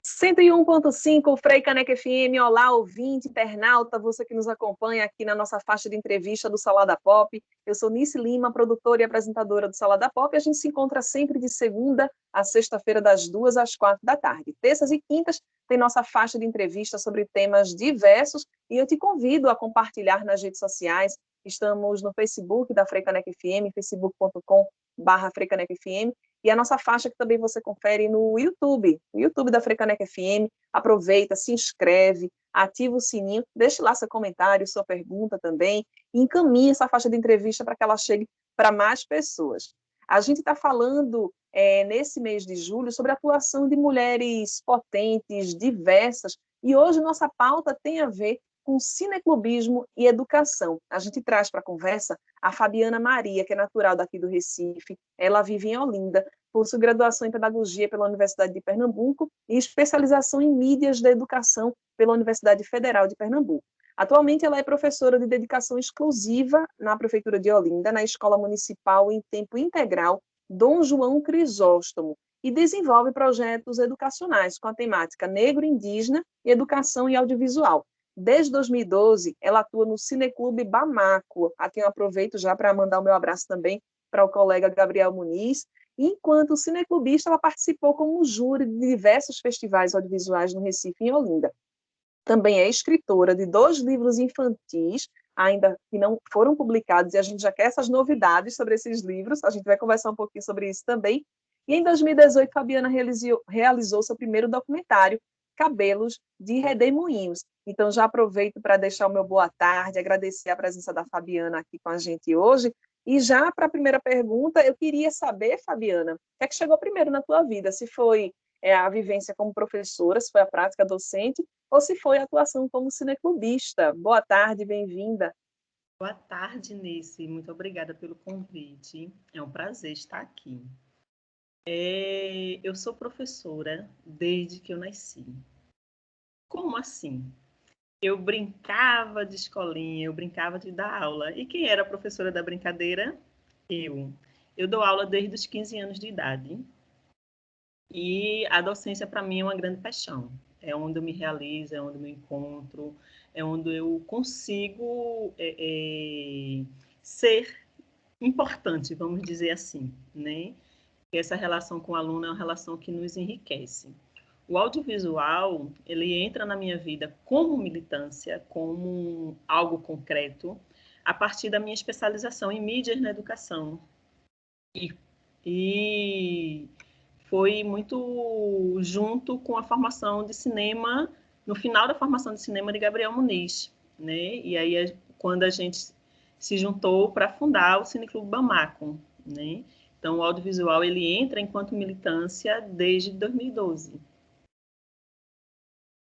101,5 Frei Caneca FM. Olá, ouvinte, internauta, você que nos acompanha aqui na nossa faixa de entrevista do Salada Pop. Eu sou Nice Lima, produtora e apresentadora do Salada Pop. A gente se encontra sempre de segunda a sexta-feira, das 2 às 4 da tarde. Terças e quintas tem nossa faixa de entrevista sobre temas diversos e eu te convido a compartilhar nas redes sociais. Estamos no Facebook da Frei Caneca FM, facebook.com/Frei Caneca FM. E a nossa faixa que também você confere no YouTube, o YouTube da Frei Caneca FM. Aproveita, se inscreve, ativa o sininho, deixe lá seu comentário, sua pergunta também, e encaminhe essa faixa de entrevista para que ela chegue para mais pessoas. A gente está falando, nesse mês de julho, sobre a atuação de mulheres potentes, diversas, e hoje nossa pauta tem a ver com cineclubismo e educação. A gente traz para a conversa a Fabiana Maria, que é natural daqui do Recife. Ela vive em Olinda, possui graduação em Pedagogia pela Universidade de Pernambuco e especialização em Mídias da Educação pela Universidade Federal de Pernambuco. Atualmente, ela é professora de dedicação exclusiva na Prefeitura de Olinda, na Escola Municipal em Tempo Integral Dom João Crisóstomo, e desenvolve projetos educacionais com a temática negro, indígena, educação e audiovisual. Desde 2012, ela atua no Cineclube Bamako, a quem eu aproveito já para mandar o meu abraço também para o colega Gabriel Muniz. E enquanto cineclubista, ela participou como júri de diversos festivais audiovisuais no Recife e em Olinda. Também é escritora de 2 livros infantis, ainda que não foram publicados, e a gente já quer essas novidades sobre esses livros, a gente vai conversar um pouquinho sobre isso também. E em 2018, Fabiana realizou seu primeiro documentário, Cabelos de Redemoinhos. Então, já aproveito para deixar o meu boa tarde, agradecer a presença da Fabiana aqui com a gente hoje. E já para a primeira pergunta, eu queria saber, Fabiana, o que é que chegou primeiro na tua vida? Se foi a vivência como professora, se foi a prática docente, ou se foi a atuação como cineclubista. Boa tarde, bem-vinda. Boa tarde, Nice. Muito obrigada pelo convite. É um prazer estar aqui. Eu sou professora desde que eu nasci. Como assim? Eu brincava de escolinha, eu brincava de dar aula. E quem era a professora da brincadeira? Eu. Eu dou aula desde os 15 anos de idade. E a docência, para mim, é uma grande paixão. É onde eu me realizo, é onde eu me encontro, é onde eu consigo ser importante, vamos dizer assim, né? Porque essa relação com o aluno é uma relação que nos enriquece. O audiovisual, ele entra na minha vida como militância, como algo concreto, a partir da minha especialização em mídias na educação. E foi muito junto com a formação de cinema, no final da formação de cinema de Gabriel Muniz, né? E aí, quando a gente se juntou para fundar o Cineclube Bamako, né? Então, o audiovisual, ele entra enquanto militância desde 2012.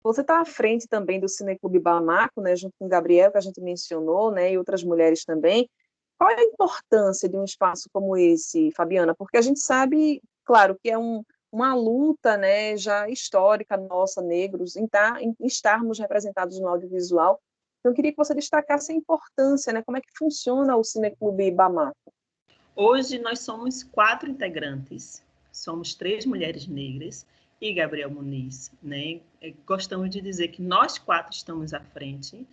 Você está à frente também do Cineclube Bamako, né, junto com o Gabriel, que a gente mencionou, né, e outras mulheres também. Qual é a importância de um espaço como esse, Fabiana? Porque a gente sabe, claro, que é uma luta, né, já histórica nossa, negros, em estarmos representados no audiovisual. Então, eu queria que você destacasse a importância, né, como é que funciona o Cineclube Bamako. Hoje nós somos 4 integrantes, somos 3 mulheres negras e Gabriel Muniz, né? Gostamos de dizer que nós 4 estamos à frente,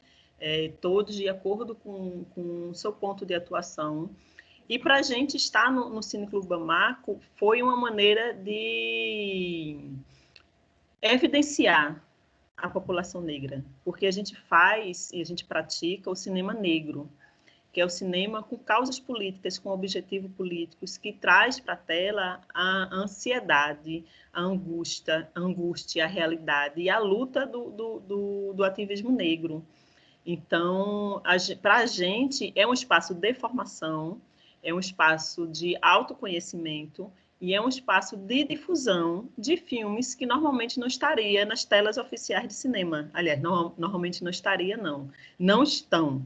todos de acordo com o seu ponto de atuação. E para a gente estar no Cineclube Bamako foi uma maneira de evidenciar a população negra, porque a gente faz e a gente pratica o cinema negro, que é o cinema com causas políticas, com objetivos políticos, que traz para a tela a ansiedade, a angústia, a realidade e a luta do ativismo negro. Então, para a gente, é um espaço de formação, é um espaço de autoconhecimento e é um espaço de difusão de filmes que normalmente não estaria nas telas oficiais de cinema. Aliás, normalmente não estaria, não estão,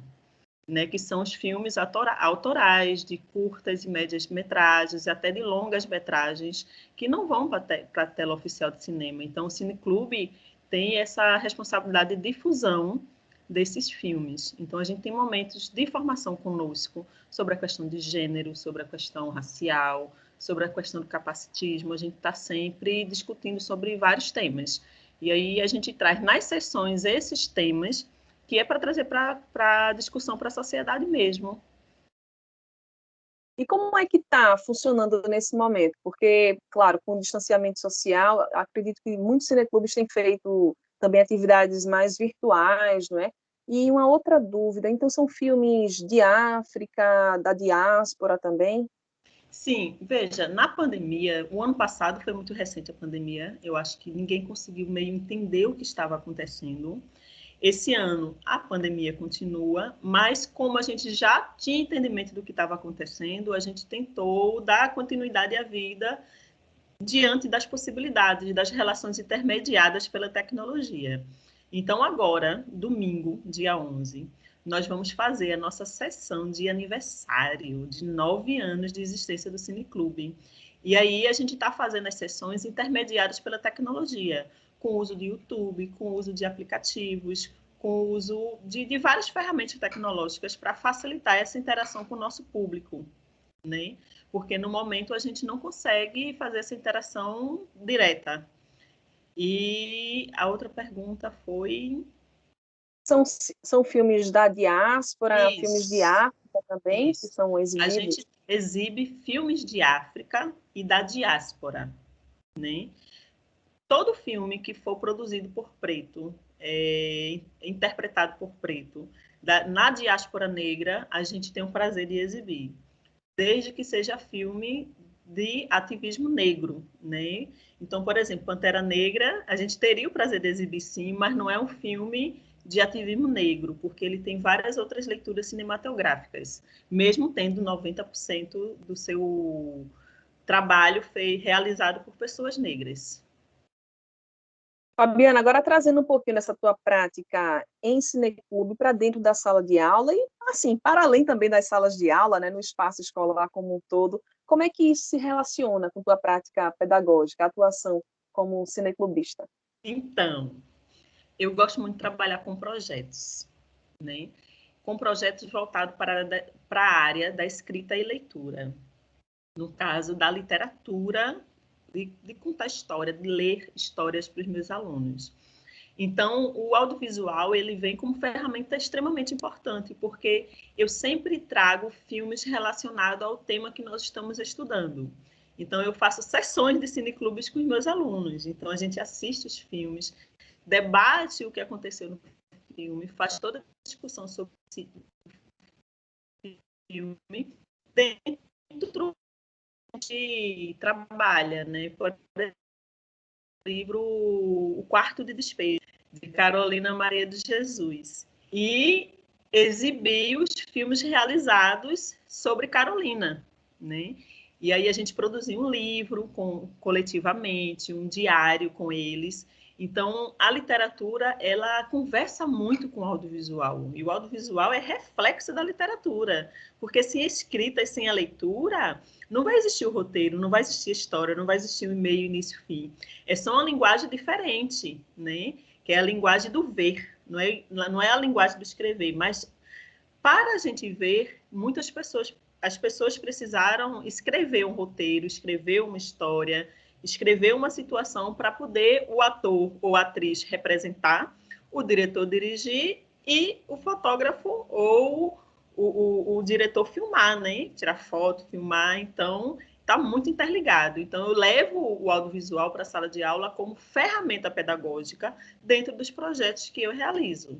né, que são os filmes autorais, de curtas e médias metragens, até de longas metragens, que não vão para a tela oficial de cinema. Então, o Cineclube tem essa responsabilidade de difusão desses filmes. Então, a gente tem momentos de formação conosco sobre a questão de gênero, sobre a questão racial, sobre a questão do capacitismo. A gente está sempre discutindo sobre vários temas. E aí a gente traz nas sessões esses temas que é para trazer para a discussão para a sociedade mesmo. E como é que está funcionando nesse momento? Porque, claro, com o distanciamento social, acredito que muitos cineclubes têm feito também atividades mais virtuais, não é? E uma outra dúvida, então são filmes de África, da diáspora também? Sim, veja, na pandemia, o ano passado foi muito recente a pandemia, eu acho que ninguém conseguiu meio entender o que estava acontecendo. Esse ano a pandemia continua, mas como a gente já tinha entendimento do que estava acontecendo, a gente tentou dar continuidade à vida diante das possibilidades, das relações intermediadas pela tecnologia. Então, agora, domingo, dia 11, nós vamos fazer a nossa sessão de aniversário de 9 anos de existência do Cineclube. E aí a gente está fazendo as sessões intermediadas pela tecnologia, com o uso de YouTube, com o uso de aplicativos, com o uso de várias ferramentas tecnológicas para facilitar essa interação com o nosso público, né? Porque no momento a gente não consegue fazer essa interação direta. E a outra pergunta foi... São filmes da diáspora, filmes de Isso, África também, que isso. são A exibidos? gente exibe filmes de África e da diáspora, né? Todo filme que for produzido por preto, interpretado por preto, na diáspora negra, a gente tem o prazer de exibir, desde que seja filme de ativismo negro, né? Então, por exemplo, Pantera Negra, a gente teria o prazer de exibir sim, mas não é um filme de ativismo negro, porque ele tem várias outras leituras cinematográficas, mesmo tendo 90% do seu trabalho realizado por pessoas negras. Fabiana, agora trazendo um pouquinho dessa tua prática em cineclube para dentro da sala de aula e, assim, para além também das salas de aula, né, no espaço escolar como um todo, como é que isso se relaciona com tua prática pedagógica, atuação como cineclubista? Então, eu gosto muito de trabalhar com projetos, né? Com projetos voltados para a área da escrita e leitura. No caso da literatura, de contar história, de ler histórias para os meus alunos. Então, o audiovisual ele vem como ferramenta extremamente importante, porque eu sempre trago filmes relacionados ao tema que nós estamos estudando. Então, eu faço sessões de cineclubes com os meus alunos. Então, a gente assiste os filmes, debate o que aconteceu no filme, faz toda a discussão sobre o filme dentro de trabalha, né? Por exemplo, o livro O Quarto de Despejo, de Carolina Maria de Jesus. E exibir os filmes realizados sobre Carolina, né? E aí a gente produziu um livro coletivamente, um diário com eles. Então, a literatura, ela conversa muito com o audiovisual. E o audiovisual é reflexo da literatura. Porque sem a escrita e sem a leitura, não vai existir o roteiro, não vai existir a história, não vai existir o meio, início, fim. É só uma linguagem diferente, né? Que é a linguagem do ver, não é a linguagem do escrever, mas para a gente ver, as pessoas precisaram escrever um roteiro, escrever uma história, escrever uma situação para poder o ator ou a atriz representar, o diretor dirigir e o fotógrafo ou o diretor filmar, né? Tirar foto, filmar. Então, está muito interligado. Então, eu levo o audiovisual para a sala de aula como ferramenta pedagógica dentro dos projetos que eu realizo.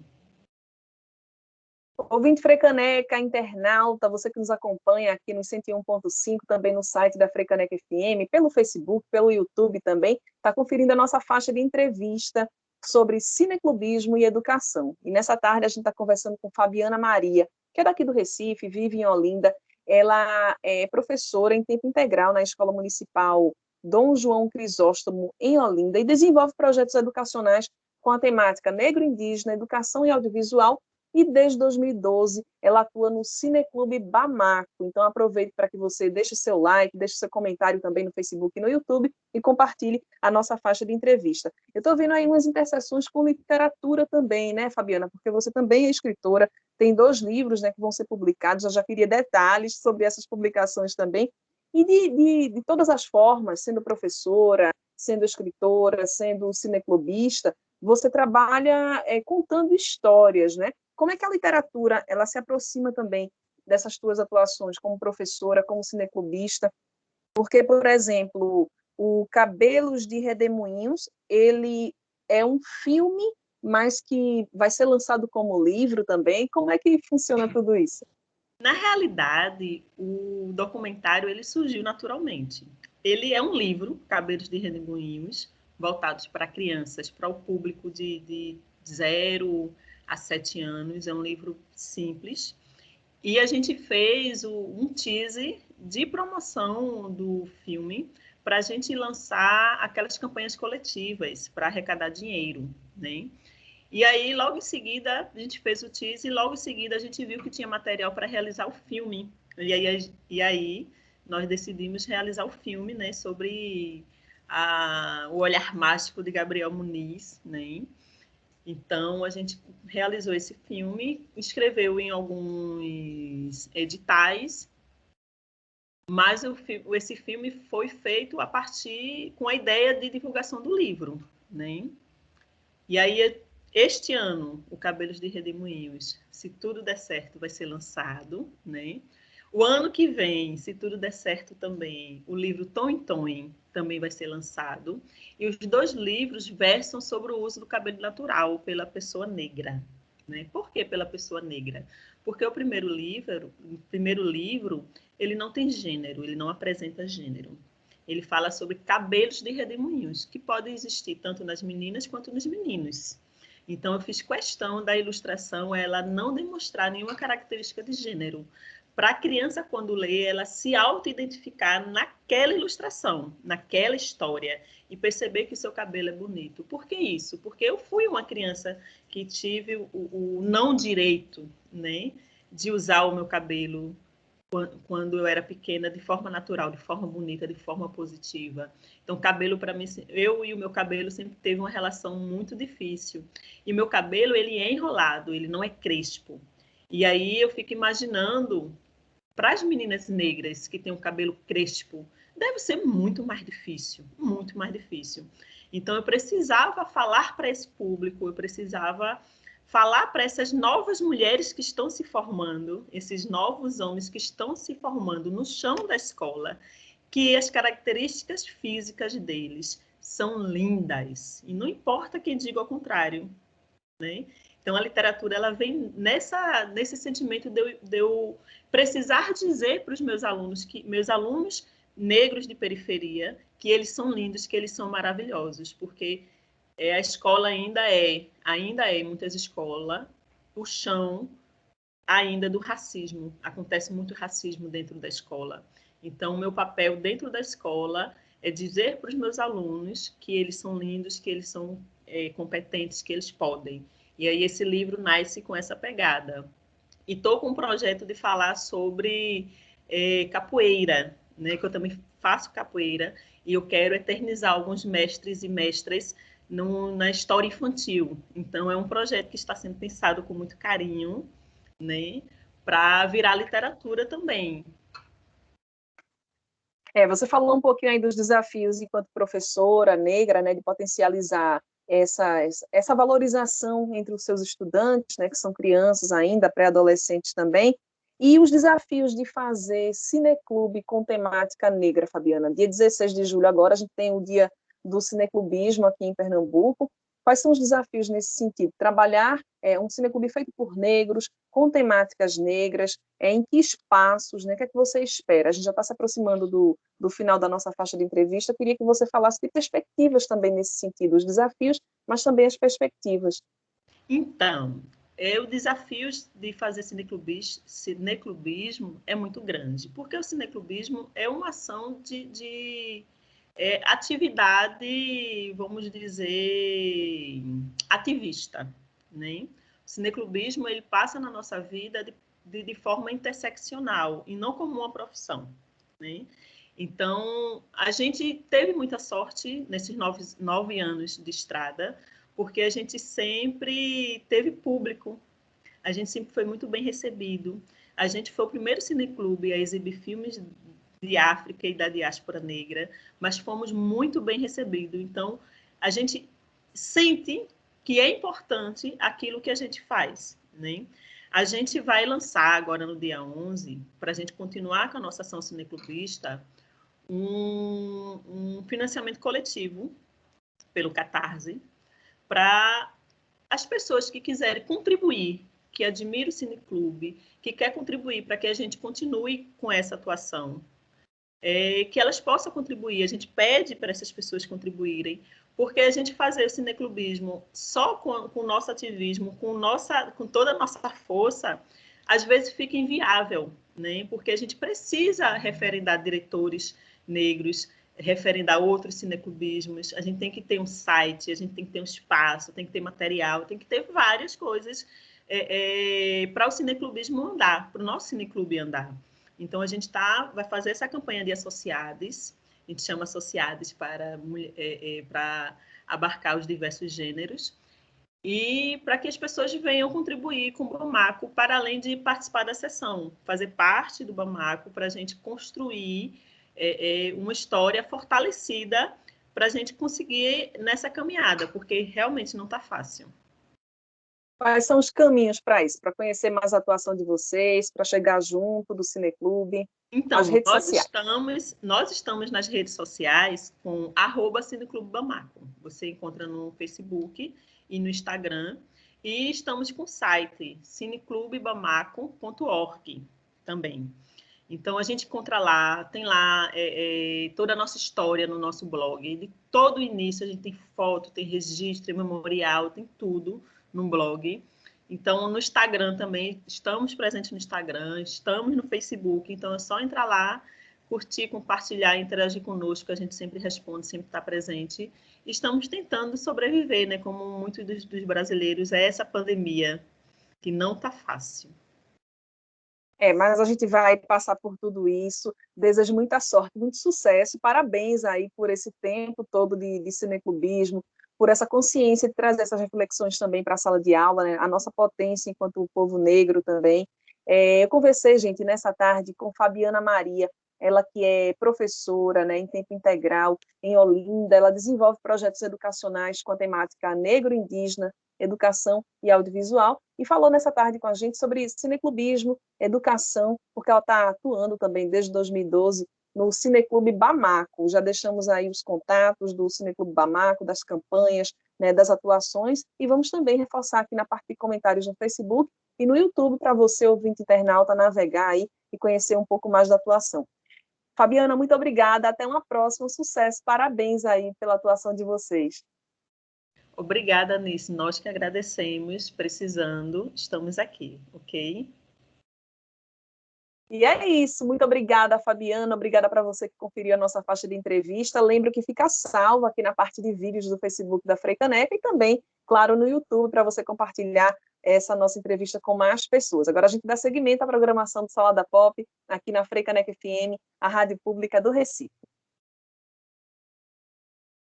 Ouvinte Frecaneca, internauta, você que nos acompanha aqui no 101.5, também no site da Frecaneca FM, pelo Facebook, pelo YouTube também, está conferindo a nossa faixa de entrevista sobre cineclubismo e educação. E nessa tarde a gente está conversando com Fabiana Maria, que é daqui do Recife, vive em Olinda. Ela é professora em tempo integral na Escola Municipal Dom João Crisóstomo, em Olinda, e desenvolve projetos educacionais com a temática negro-indígena, educação e audiovisual, e desde 2012 ela atua no Cineclube Bamako. Então aproveite para que você deixe seu like, deixe seu comentário também no Facebook e no YouTube e compartilhe a nossa faixa de entrevista. Eu estou vendo aí umas interseções com literatura também, né, Fabiana? Porque você também é escritora, tem 2 livros, né, que vão ser publicados, eu já queria detalhes sobre essas publicações também, e de todas as formas, sendo professora, sendo escritora, sendo cineclubista, você trabalha contando histórias, né? Como é que a literatura ela se aproxima também dessas tuas atuações como professora, como cineclubista? Porque, por exemplo, o Cabelos de Redemoinhos, ele é um filme, mas que vai ser lançado como livro também. Como é que funciona tudo isso? Na realidade, o documentário ele surgiu naturalmente. Ele é um livro, Cabelos de Redemoinhos, voltados para crianças, para o público de 0 a 7 anos. É um livro simples. E a gente fez um teaser de promoção do filme para a gente lançar aquelas campanhas coletivas para arrecadar dinheiro, né? E aí, logo em seguida, a gente fez o teaser e logo em seguida a gente viu que tinha material para realizar o filme. E aí nós decidimos realizar o filme, né, sobre o olhar mágico de Gabriel Muniz, né? Então, a gente realizou esse filme, escreveu em alguns editais, mas esse filme foi feito a partir com a ideia de divulgação do livro, né? E aí, este ano, o Cabelos de Redemoinhos, se tudo der certo, vai ser lançado, né? O ano que vem, se tudo der certo também, o livro Tom em Tom também vai ser lançado. E os dois livros versam sobre o uso do cabelo natural pela pessoa negra. Né? Por que pela pessoa negra? Porque o primeiro livro, ele não tem gênero, ele não apresenta gênero. Ele fala sobre cabelos de redemoinhos, que podem existir tanto nas meninas quanto nos meninos. Então, eu fiz questão da ilustração ela não demonstrar nenhuma característica de gênero, para a criança, quando lê, ela se auto-identificar naquela ilustração, naquela história, e perceber que o seu cabelo é bonito. Por que isso? Porque eu fui uma criança que tive o não direito, né, de usar o meu cabelo quando eu era pequena, de forma natural, de forma bonita, de forma positiva. Então, cabelo para mim, eu e o meu cabelo sempre teve uma relação muito difícil. E meu cabelo, ele é enrolado, ele não é crespo. E aí eu fico imaginando, para as meninas negras que têm o cabelo crespo, deve ser muito mais difícil, muito mais difícil. Então, eu precisava falar para esse público, eu precisava falar para essas novas mulheres que estão se formando, esses novos homens que estão se formando no chão da escola, que as características físicas deles são lindas. E não importa quem diga o contrário, né? Então, a literatura ela vem nesse sentimento de eu precisar dizer para os meus alunos negros de periferia, que eles são lindos, que eles são maravilhosos, porque a escola ainda é, em muitas escolas, o chão ainda do racismo. Acontece muito racismo dentro da escola. Então, o meu papel dentro da escola é dizer para os meus alunos que eles são lindos, que eles são competentes, que eles podem. E aí esse livro nasce com essa pegada. E estou com um projeto de falar sobre capoeira, né? Que eu também faço capoeira e eu quero eternizar alguns mestres e mestras na história infantil. Então, é um projeto que está sendo pensado com muito carinho, né? Para virar literatura também. Você falou um pouquinho aí dos desafios enquanto professora negra, né, de potencializar essa valorização entre os seus estudantes, né, que são crianças ainda, pré-adolescentes também, e os desafios de fazer cineclube com temática negra, Fabiana. Dia 16 de julho agora, a gente tem o dia do cineclubismo aqui em Pernambuco. Quais são os desafios nesse sentido? Trabalhar um cineclube feito por negros, com temáticas negras, em que espaços, né? O que é que você espera? A gente já está se aproximando do final da nossa faixa de entrevista. Eu queria que você falasse de perspectivas também nesse sentido, os desafios, mas também as perspectivas. Então, o desafio de fazer cineclubismo é muito grande, porque o cineclubismo é uma ação de atividade, vamos dizer, ativista, né? O cineclubismo ele passa na nossa vida de forma interseccional e não como uma profissão, né? Então, a gente teve muita sorte nesses 9 anos de estrada, porque a gente sempre teve público, a gente sempre foi muito bem recebido. A gente foi o primeiro cineclube a exibir filmes de África e da diáspora negra, mas fomos muito bem recebidos. Então, a gente sente que é importante aquilo que a gente faz, né? A gente vai lançar agora no dia 11, para a gente continuar com a nossa ação cineclubista, um financiamento coletivo pelo Catarse para as pessoas que quiserem contribuir, que admiram o Cineclube, que quer contribuir para que a gente continue com essa atuação, que elas possam contribuir. A gente pede para essas pessoas contribuírem, porque a gente fazer o cineclubismo só com o nosso ativismo, com toda a nossa força, às vezes fica inviável, né? Porque a gente precisa referendar diretores negros, referendar outros cineclubismos, a gente tem que ter um site, a gente tem que ter um espaço, tem que ter material, tem que ter várias coisas para o cineclubismo andar, para o nosso cineclube andar. Então, a gente vai fazer essa campanha de associados, a gente chama associados para abarcar os diversos gêneros, e para que as pessoas venham contribuir com o Bamaco, para além de participar da sessão, fazer parte do Bamaco, para a gente construir uma história fortalecida, para a gente conseguir nessa caminhada, porque realmente não está fácil. Quais são os caminhos para isso? Para conhecer mais a atuação de vocês, para chegar junto do Cineclube, então, as redes sociais? Nós estamos nas redes sociais com @Cineclube Bamaco. Você encontra no Facebook e no Instagram. E estamos com o site cineclubebamaco.org também. Então, a gente encontra lá, tem lá toda a nossa história no nosso blog. De todo o início, a gente tem foto, tem registro, tem memorial, tem tudo no blog. Então, no Instagram também, estamos presentes no Instagram, estamos no Facebook. Então, é só entrar lá, curtir, compartilhar, interagir conosco, que a gente sempre responde, sempre está presente. Estamos tentando sobreviver, né? Como muitos dos brasileiros, é essa pandemia que não está fácil. Mas a gente vai passar por tudo isso. Desejo muita sorte, muito sucesso. Parabéns aí por esse tempo todo de cineclubismo, por essa consciência de trazer essas reflexões também para a sala de aula, né? A nossa potência enquanto povo negro também. Eu conversei, gente, nessa tarde com Fabiana Maria, ela que é professora, né, em tempo integral em Olinda. Ela desenvolve projetos educacionais com a temática negro-indígena, educação e audiovisual, e falou nessa tarde com a gente sobre cineclubismo, educação, porque ela está atuando também desde 2012 no Cineclube Bamaco. Já deixamos aí os contatos do Cineclube Bamaco, das campanhas, né, das atuações, e vamos também reforçar aqui na parte de comentários no Facebook e no YouTube para você, ouvinte internauta, navegar aí e conhecer um pouco mais da atuação. Fabiana, muito obrigada, até uma próxima, sucesso, parabéns aí pela atuação de vocês. Obrigada, Nice. Nós que agradecemos. Precisando, estamos aqui, ok? E é isso. Muito obrigada, Fabiana. Obrigada para você que conferiu a nossa faixa de entrevista. Lembro que fica salvo aqui na parte de vídeos do Facebook da Freicaneca e também, claro, no YouTube, para você compartilhar essa nossa entrevista com mais pessoas. Agora a gente dá seguimento à programação do Salada Pop aqui na Freicaneca FM, a rádio pública do Recife.